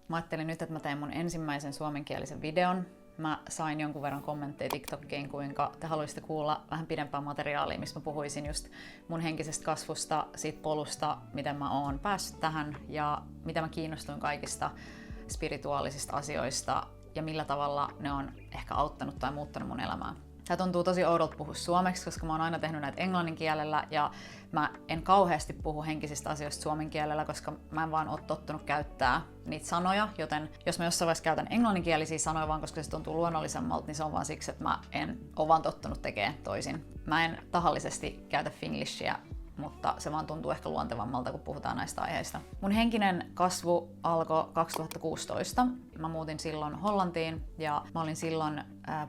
Mä ajattelin nyt, että mä teen mun ensimmäisen suomenkielisen videon. Mä sain jonkun verran kommentteja TikTokiin, kuinka te haluaisitte kuulla vähän pidempää materiaalia, missä mä puhuisin just mun henkisestä kasvusta, siitä polusta, miten mä oon päässyt tähän ja mitä mä kiinnostuin kaikista spirituaalisista asioista ja millä tavalla ne on ehkä auttanut tai muuttanut mun elämää. Tää tuntuu tosi oudolta puhua suomeksi, koska mä oon aina tehnyt näitä englannin kielellä ja mä en kauheasti puhu henkisistä asioista suomen kielellä, koska mä en vaan oo tottunut käyttää niitä sanoja, joten jos mä jossain vaiheessa käytän englanninkielisiä sanoja vaan koska se tuntuu luonnollisemmalta, niin se on vaan siksi, että mä en oo vaan tottunut tekemään toisin. Mä en tahallisesti käytä finglishia, mutta se vaan tuntuu ehkä luontevammalta, kun puhutaan näistä aiheista. Mun henkinen kasvu alkoi 2016. Mä muutin silloin Hollantiin ja mä olin silloin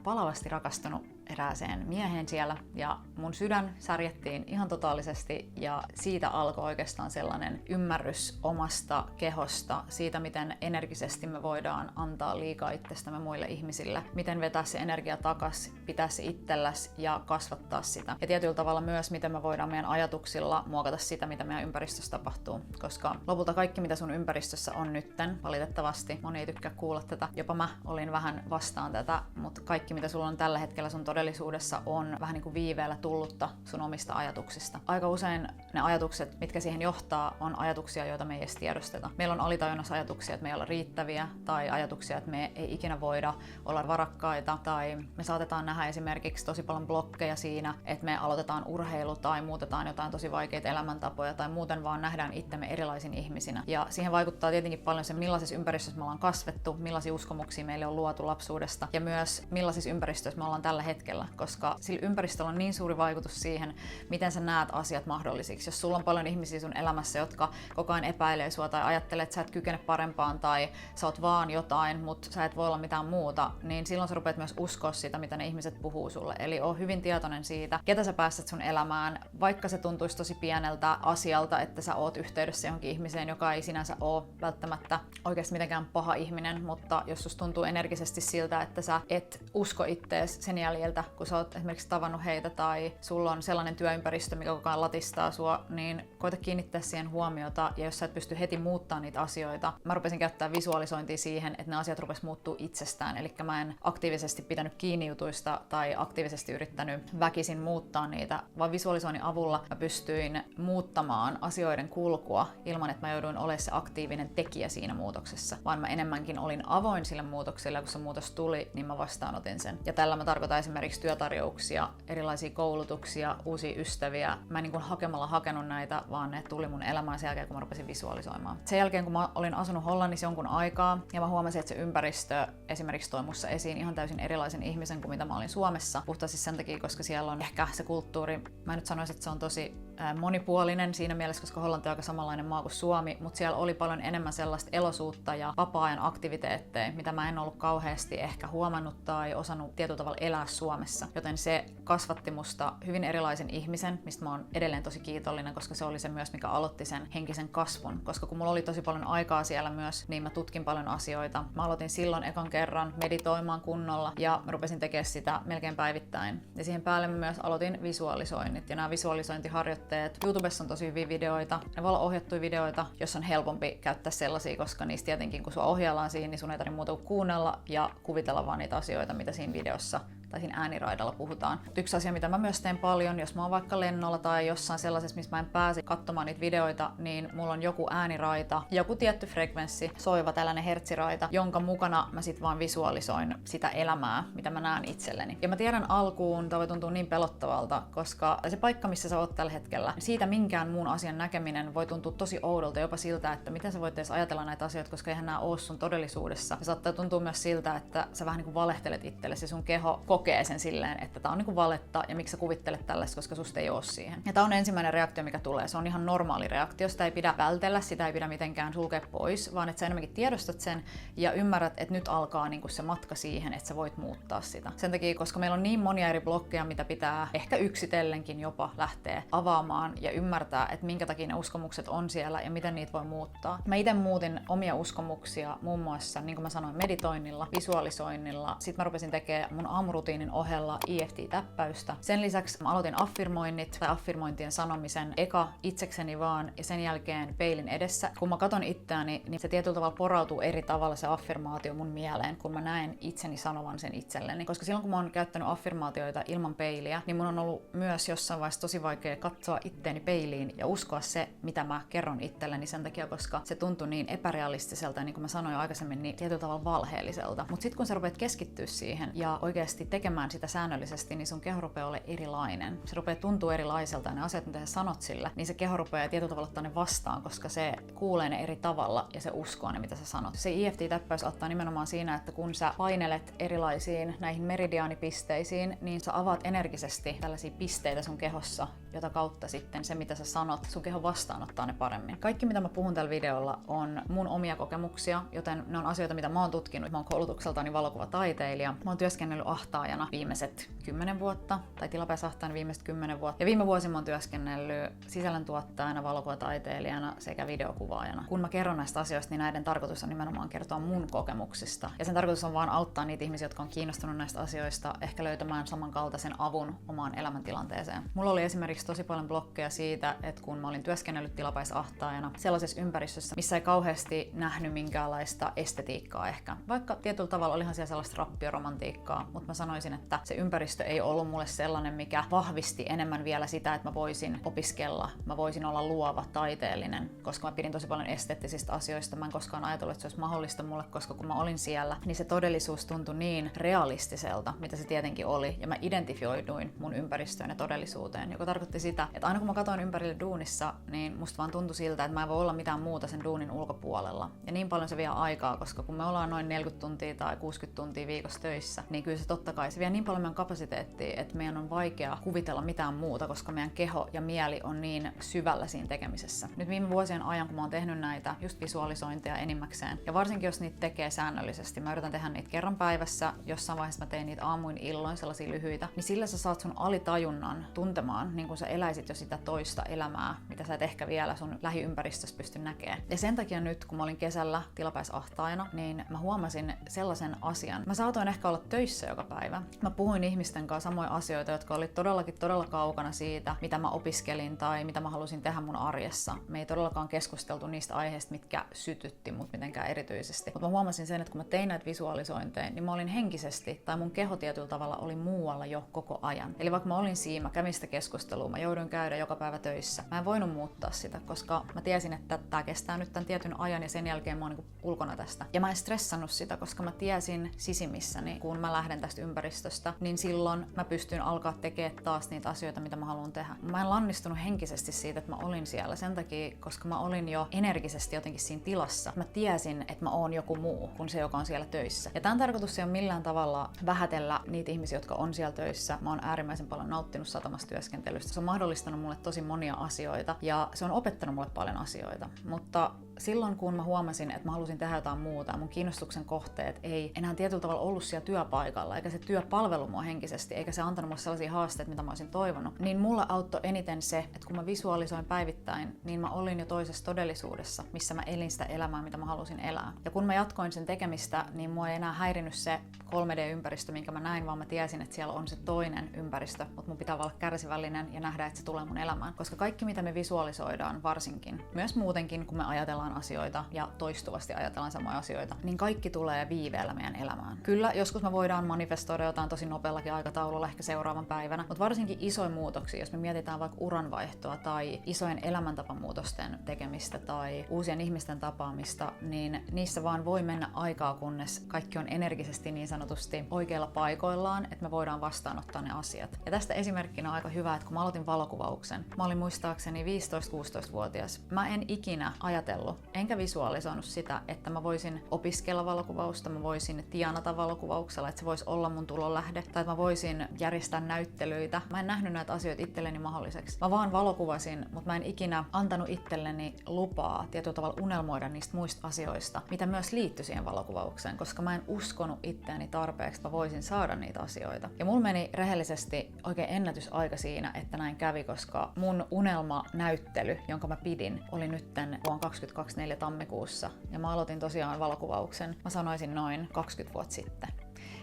palavasti rakastunut erääseen mieheen siellä ja mun sydän särjettiin ihan totaalisesti ja siitä alkoi oikeastaan sellainen ymmärrys omasta kehosta, siitä miten energisesti me voidaan antaa liikaa itsestämme muille ihmisille, miten vetää se energia takas, pitää se itselläs ja kasvattaa sitä. Ja tietyllä tavalla myös, miten me voidaan meidän ajatuksilla muokata sitä, mitä meidän ympäristössä tapahtuu, koska lopulta kaikki, mitä sun ympäristössä on nytten, valitettavasti, moni ei tykkää kuulla tätä, jopa mä olin vähän vastaan tätä, mutta kaikki, mitä sulla on tällä hetkellä sun todellisuudessa on vähän niin kuin viiveellä tullutta sun omista ajatuksista. Aika usein ne ajatukset, mitkä siihen johtaa, on ajatuksia, joita me ei edes tiedosteta. Meillä on alitajunnassa ajatuksia, että me ei olla riittäviä, tai ajatuksia, että me ei ikinä voida olla varakkaita, tai me saatetaan nähdä esimerkiksi tosi paljon blokkeja siinä, että me aloitetaan urheilu tai muutetaan jotain tosi vaikeita elämäntapoja, tai muuten vaan nähdään itsemme erilaisin ihmisinä. Ja siihen vaikuttaa tietenkin paljon se, millaisessa ympäristössä me ollaan kasvettu, millaisia uskomuksia meille on luotu lapsuudesta, ja myös millaisissa ympäristöissä me ollaan tällä hetkellä, koska sillä ympäristöllä on niin suuri vaikutus siihen, miten sä näet asiat mahdollisiksi. Jos sulla on paljon ihmisiä sun elämässä, jotka koko ajan epäilee sua tai ajattelee, että sä et kykene parempaan tai sä oot vaan jotain, mutta sä et voi olla mitään muuta, niin silloin sä rupeat myös uskoa sitä, mitä ne ihmiset puhuu sulle. Eli oo hyvin tietoinen siitä, ketä sä päästät sun elämään, vaikka se tuntuisi tosi pieneltä asialta, että sä oot yhteydessä johonkin ihmiseen, joka ei sinänsä ole välttämättä oikeasti mitenkään paha ihminen, mutta jos susta tuntuu energisesti siltä, että sä et usko ittees sen jäljeltä, kun sä oot esimerkiksi tavannut heitä tai sulla on sellainen työympäristö, mikä koko ajan latistaa sua, niin koita kiinnittää siihen huomiota ja jos sä et pysty heti muuttaa niitä asioita. Mä rupesin käyttää visualisointia siihen, että ne asiat rupes muuttuu itsestään, eli mä en aktiivisesti pitänyt kiinni jutuista tai aktiivisesti yrittänyt väkisin muuttaa niitä, vaan visualisoinnin avulla mä pystyin muuttamaan asioiden kulkua ilman, että mä jouduin olemaan se aktiivinen tekijä siinä muutoksessa, vaan mä enemmänkin olin avoin sille muutokselle ja kun se muutos tuli, niin mä vastaanotin sen. Ja tällä mä tarkoitan esimerkiksi työtarjouksia, erilaisia koulutuksia, uusia ystäviä. Mä en niin kuin hakemalla hakenut näitä, vaan ne tuli mun elämään sen jälkeen, kun mä rupesin visualisoimaan. Sen jälkeen, kun mä olin asunut Hollannissa jonkun aikaa ja mä huomasin, että se ympäristö esimerkiksi toi mussa esiin ihan täysin erilaisen ihmisen kuin mitä mä olin Suomessa. Puhtaasti sen takia, koska siellä on ehkä se kulttuuri, mä en nyt sanoisi, että se on tosi monipuolinen siinä mielessä, koska Hollanti on aika samanlainen maa kuin Suomi, mutta siellä oli paljon enemmän sellaista elosuutta ja vapaa-ajan aktiviteetteja, mitä mä en ollut kauheasti ehkä huomannut tai osannut tietyllä tavalla elää Suomessa. Joten se kasvatti musta hyvin erilaisen ihmisen, mistä mä oon edelleen tosi kiitollinen, koska se oli se myös, mikä aloitti sen henkisen kasvun. Koska kun mulla oli tosi paljon aikaa siellä myös, niin mä tutkin paljon asioita. Mä aloitin silloin ekan kerran meditoimaan kunnolla ja mä rupesin tekemään sitä melkein päivittäin. Ja siihen päälle mä myös aloitin visualisoinnit ja nämä visualisointiharjoitteet. YouTubessa on tosi hyviä videoita. Ne voi olla ohjattuja videoita, jos on helpompi käyttää sellaisia, koska niistä tietenkin kun sua ohjaillaan siihen, niin sun ei tarvitse muuta kuin kuunnella ja kuvitella vaan niitä asioita, mitä siinä videossa tai siinä ääniraidalla puhutaan. Yksi asia, mitä mä myös teen paljon, jos mä oon vaikka lennolla tai jossain sellaisessa, missä mä en pääse katsomaan niitä videoita, niin mulla on joku ääniraita, joku tietty frekvenssi, soiva tällainen hertsiraita, jonka mukana mä sit vaan visualisoin sitä elämää, mitä mä näen itselleni. Ja mä tiedän alkuun, tämä voi tuntua niin pelottavalta, koska se paikka, missä sä oot tällä hetkellä, siitä minkään muun asian näkeminen voi tuntua tosi oudolta, jopa siltä, että miten sä voit edes ajatella näitä asioita, koska eihän nämä oo sun todellisuudessa. Ja saattaa tuntua myös siltä, että sä vähän niin kuin valehtelet itsellesi ja sun keho kokee sen silleen, että tää on niinku valetta ja miksi sä kuvittelet tällaista, koska susta ei oo siihen. Ja tää on ensimmäinen reaktio, mikä tulee. Se on ihan normaali reaktio. Sitä ei pidä vältellä, sitä ei pidä mitenkään sulkea pois, vaan että sä enemmänkin tiedostat sen ja ymmärrät, että nyt alkaa niinku se matka siihen, että sä voit muuttaa sitä. Sen takia, koska meillä on niin monia eri blokkeja, mitä pitää ehkä yksitellenkin jopa lähteä avaamaan ja ymmärtää, että minkä takia ne uskomukset on siellä ja miten niitä voi muuttaa. Mä itse muutin omia uskomuksia muun muassa, niin kuin mä sanoin, meditoinnilla, visualisoinnilla. Sitten mä rupesin tekemään mun aamurutiinilla rutiinin ohella EFT-täppäystä. Sen lisäksi mä aloitin affirmoinnit tai affirmointien sanomisen eka itsekseni vaan ja sen jälkeen peilin edessä. Kun mä katon itseäni, niin se tietyllä tavalla porautuu eri tavalla se affirmaatio mun mieleen, kun mä näen itseni sanovan sen itselleni. Koska silloin kun mä oon käyttänyt affirmaatioita ilman peiliä, niin mun on ollut myös jossain vaiheessa tosi vaikea katsoa itteeni peiliin ja uskoa se, mitä mä kerron itselleni sen takia, koska se tuntui niin epärealistiselta ja niin kuin mä sanoin jo aikaisemmin, niin tietyllä tavalla valheelliselta. Mutta sitten kun sä rupeat keskittyä siihen ja oikeasti tekemään sitä säännöllisesti, niin sun keho rupeaa olemaan erilainen. Se rupeaa tuntua erilaiselta ja ne asiat, mitä sä sanot sille, niin se keho rupeaa tietyllä tavalla ottaa ne vastaan, koska se kuulee ne eri tavalla ja se uskoo ne, mitä sä sanot. Se EFT-täppäys ottaa nimenomaan siinä, että kun sä painelet erilaisiin näihin meridiaanipisteisiin, niin sä avaat energisesti tällaisia pisteitä sun kehossa, jota kautta sitten se, mitä sä sanot, sun keho vastaanottaa ne paremmin. Kaikki, mitä mä puhun tällä videolla, on mun omia kokemuksia, joten ne on asioita, mitä mä oon tutkinut. Mä oon koulutukseltani valokuvataiteilija. Mä oon työskennellyt ahtaajana viimeiset 10 vuotta, tai tilapäisahtaajana viimeiset 10 vuotta. Ja viime vuosina mä oon työskennellyt sisällöntuottajana, valokuvataiteilijana sekä videokuvaajana. Kun mä kerron näistä asioista, niin näiden tarkoitus on nimenomaan kertoa mun kokemuksista. Ja sen tarkoitus on vaan auttaa niitä ihmisiä, jotka on kiinnostunut näistä asioista, ehkä löytämään samankaltaisen avun omaan elämäntilanteeseen. Mulla oli esimerkiksi tosi paljon blokkeja siitä, että kun mä olin työskennellyt tilapäisahtaajana sellaisessa ympäristössä, missä ei kauheasti nähnyt minkäänlaista estetiikkaa ehkä. Vaikka tietyllä tavalla olihan siellä sellaista rappioromantiikkaa, mutta mä sanoisin, että se ympäristö ei ollut mulle sellainen, mikä vahvisti enemmän vielä sitä, että mä voisin opiskella, mä voisin olla luova, taiteellinen, koska mä pidin tosi paljon esteettisistä asioista. Mä en koskaan ajatellut, että se olisi mahdollista mulle, koska kun mä olin siellä, niin se todellisuus tuntui niin realistiselta, mitä se tietenkin oli, ja mä identifioiduin mun ympäristöön ja todellisuuteen, joka tarkoitti sitä, että aina kun mä katsoin ympärille duunissa, niin musta vaan tuntui siltä, että mä en voi olla mitään muuta sen duunin ulkopuolella. Ja niin paljon se vie aikaa, koska kun me ollaan noin 40 tuntia tai 60 tuntia viikossa töissä, niin kyllä se totta kai se vie niin paljon meidän kapasiteettia, että meidän on vaikea kuvitella mitään muuta, koska meidän keho ja mieli on niin syvällä siinä tekemisessä. Nyt viime vuosien ajan, kun mä oon tehnyt näitä just visualisointeja enimmäkseen, ja varsinkin jos niitä tekee säännöllisesti, mä yritän tehdä niitä kerran päivässä, jossain vaiheessa mä tein niitä aamuin illoin, sellaisia lyhyitä, niin sillä sä saat sun alitajunnan tuntemaan, niin kuin sä eläisit jo sitä toista elämää, mitä sä et ehkä vielä sun lähiympäristössä pysty näkemään. Ja sen takia nyt, kun mä olin kesällä tilapäisahtaajana, niin mä huomasin sellaisen asian. Mä saatoin ehkä olla töissä joka päivä. Mä puhuin ihmisten kanssa samoja asioita, jotka oli todellakin todella kaukana siitä, mitä mä opiskelin tai mitä mä halusin tehdä mun arjessa. Me ei todellakaan keskusteltu niistä aiheista, mitkä sytytti mut mitenkään erityisesti. Mutta mä huomasin sen, että kun mä tein näitä visualisointeja, niin mä olin henkisesti, tai mun keho tietyllä tavalla oli muualla jo koko ajan. Eli vaikka mä olin siinä, mä kävin sitä keskustelua, mä jouduin käydä joka päivä töissä. Mä en voinut muuttaa sitä, koska mä tiesin, että tää kestää nyt tämän tietyn ajan ja sen jälkeen mä oon niin ulkona tästä. Ja mä en stressannut sitä, koska mä tiesin sisimmissäni, kun mä lähden tästä ympäristöstä, niin silloin mä pystyn alkaa tekemään taas niitä asioita, mitä mä haluan tehdä. Mä en lannistunut henkisesti siitä, että mä olin siellä sen takia, koska mä olin jo energisesti jotenkin siinä tilassa. Mä tiesin, että mä oon joku muu kuin se, joka on siellä töissä. Ja tämän tarkoitus ei ole millään tavalla vähätellä niitä ihmisiä, jotka on siellä töissä. Mä oon äärimmäisen paljon nauttinut satamassa työskentelystä. Se on mahdollistanut mulle tosi monia asioita ja se on opettanut mulle paljon asioita. Mutta silloin, kun mä huomasin, että mä halusin tehdä jotain muuta ja mun kiinnostuksen kohteet ei enää tietyllä tavalla ollut siellä työpaikalla, eikä se työ palvelu mua henkisesti, eikä se antanut mulle sellaisia haasteita, mitä mä olisin toivonut, niin mulla auttoi eniten se, että kun mä visualisoin päivittäin, niin mä olin jo toisessa todellisuudessa, missä mä elin sitä elämää, mitä mä halusin elää. Ja kun mä jatkoin sen tekemistä, niin mua ei enää häirinnyt se 3D-ympäristö, minkä mä näin, vaan mä tiesin, että siellä on se toinen ympäristö, mutta mun pitää olla kärsivällinen ja nähdä, että se tulee mun elämään. Koska kaikki, mitä me visualisoidaan varsinkin, myös muutenkin, kun me ajatellaan asioita ja toistuvasti ajatellaan samoja asioita, niin kaikki tulee viiveellä meidän elämään. Kyllä, joskus me voidaan manifestoida jotain tosi nopeallakin aikataululla, ehkä seuraavan päivänä, mutta varsinkin isoja muutoksia, jos me mietitään vaikka uranvaihtoa tai isojen elämäntapamuutosten tekemistä tai uusien ihmisten tapaamista, niin niissä vaan voi mennä aikaa, kunnes kaikki on energisesti niin sanotusti oikeilla paikoillaan, että me voidaan vastaanottaa ne asiat. Ja tästä esimerkkinä on aika hyvä, että kun mä aloitin valokuvauksen, mä olin muistaakseni 15-16-vuotias. Mä en ikinä ajatellut, enkä visualisoinut sitä, että mä voisin opiskella valokuvausta, mä voisin tienata valokuvauksella, että se voisi olla mun tulonlähde, tai että mä voisin järjestää näyttelyitä. Mä en nähnyt näitä asioita itselleni mahdolliseksi. Mä vaan valokuvasin, mutta mä en ikinä antanut itselleni lupaa tietyllä tavalla unelmoida niistä muista asioista, mitä myös liittyi siihen valokuvaukseen, koska mä en uskonut itteeni tarpeeksi, että mä voisin saada niitä asioita. Ja mulla meni rehellisesti oikein ennätysaika siinä, että näin kävi, koska mun unelmanäyttely, jonka mä pidin, oli nytten vuonna 2024 tammikuussa. Ja mä aloitin tosiaan valokuvauksen, mä sanoisin noin 20 vuotta sitten.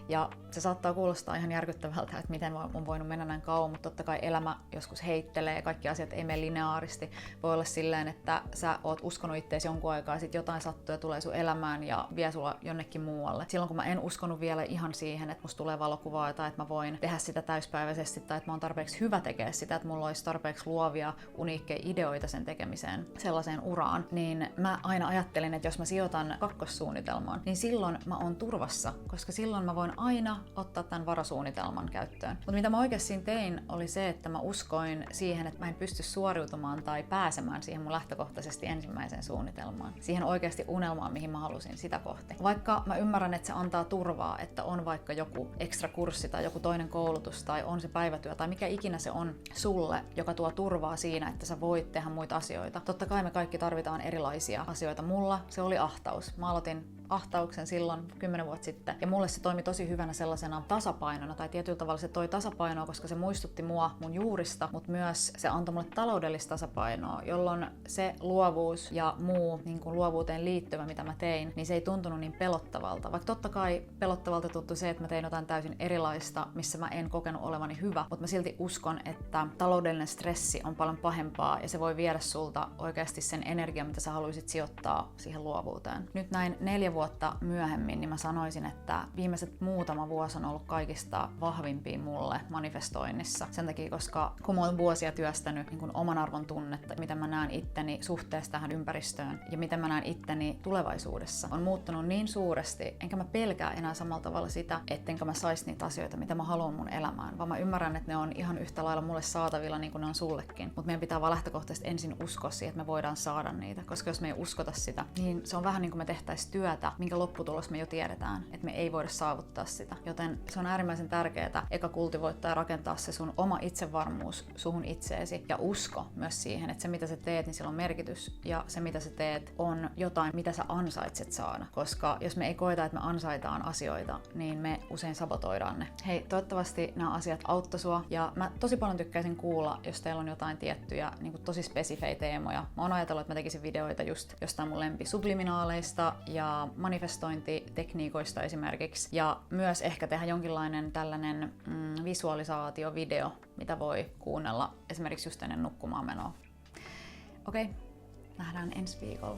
Ja se saattaa kuulostaa ihan järkyttävältä, että miten on voinut mennä näin kauan, mutta totta kai elämä joskus heittelee, kaikki asiat ei mene lineaaristi. Voi olla silleen, että sä oot uskonut itteesi jonkun aikaa, sit jotain sattuu ja tulee sun elämään ja vie sulla jonnekin muualle. Silloin kun mä en uskonut vielä ihan siihen, että musta tulee valokuvaa tai että mä voin tehdä sitä täyspäiväisesti tai että mä oon tarpeeksi hyvä tekemään sitä, että mulla olisi tarpeeksi luovia, uniikkeja ideoita sen tekemiseen, sellaiseen uraan, niin mä aina ajattelin, että jos mä sijoitan kakkossuunnitelmaan, niin silloin mä oon turvassa, koska silloin mä voin aina ottaa tämän varasuunnitelman käyttöön. Mutta mitä mä oikeasti tein, oli se, että mä uskoin siihen, että mä en pysty suoriutumaan tai pääsemään siihen mun lähtökohtaisesti ensimmäiseen suunnitelmaan. Siihen oikeasti unelmaan, mihin mä halusin sitä kohti. Vaikka mä ymmärrän, että se antaa turvaa, että on vaikka joku ekstra kurssi tai joku toinen koulutus tai on se päivätyö tai mikä ikinä se on sulle, joka tuo turvaa siinä, että sä voit tehdä muita asioita. Totta kai me kaikki tarvitaan erilaisia asioita. Mulla se oli ahtaus. Mä aloitin ahtauksen silloin 10 vuotta sitten. Ja mulle se toimi tosi hyvänä sellaisena tasapainona, tai tietyllä tavalla se toi tasapainoa, koska se muistutti mua mun juurista, mutta myös se antoi mulle taloudellista tasapainoa, jolloin se luovuus ja muu niin kuin luovuuteen liittyvä, mitä mä tein, niin se ei tuntunut niin pelottavalta. Vaikka totta kai pelottavalta tuntui se, että mä tein jotain täysin erilaista, missä mä en kokenut olevani hyvä, mutta mä silti uskon, että taloudellinen stressi on paljon pahempaa ja se voi viedä sulta oikeasti sen energian, mitä sä haluaisit sijoittaa siihen luovuuteen. Nyt näin 4 vuotta myöhemmin, niin mä sanoisin, että viimeiset muutama vuosi on ollut kaikista vahvimpia mulle manifestoinnissa. Sen takia, koska kun mä oon vuosia työstänyt niin kun oman arvon tunnetta, miten mä näen itteni suhteessa tähän ympäristöön ja miten mä näen itteni tulevaisuudessa, on muuttunut niin suuresti, enkä mä pelkää enää samalla tavalla sitä, ettenkö mä sais niitä asioita, mitä mä haluan mun elämään, vaan mä ymmärrän, että ne on ihan yhtä lailla mulle saatavilla niin kuin ne on sullekin. Mutta meidän pitää vaan lähtökohtaisesti ensin uskoa siihen, että me voidaan saada niitä, koska jos me ei uskota sitä, niin se on vähän niin kuin me tehtäisiin työtä, minkä lopputulos me jo tiedetään, että me ei voida saavuttaa sitä. Joten se on äärimmäisen tärkeää eka kultivoittaa ja rakentaa se sun oma itsevarmuus suhun itseesi ja usko myös siihen, että se mitä sä teet, niin sillä on merkitys ja se mitä sä teet on jotain, mitä sä ansaitset saada. Koska jos me ei koeta, että me ansaitaan asioita, niin me usein sabotoidaan ne. Hei, toivottavasti nämä asiat auttoi sua ja mä tosi paljon tykkäisin kuulla, jos teillä on jotain tiettyjä niin kuin tosi spesifejä teemoja. Mä oon ajatellut, että mä tekisin videoita just jostain mun lempisubliminaaleista ja manifestointitekniikoista esimerkiksi. Ja myös ehkä tehdä jonkinlainen tällainen visualisaatiovideo, mitä voi kuunnella esimerkiksi just ennen nukkumaan menoa. Okei, nähdään ensi viikolla.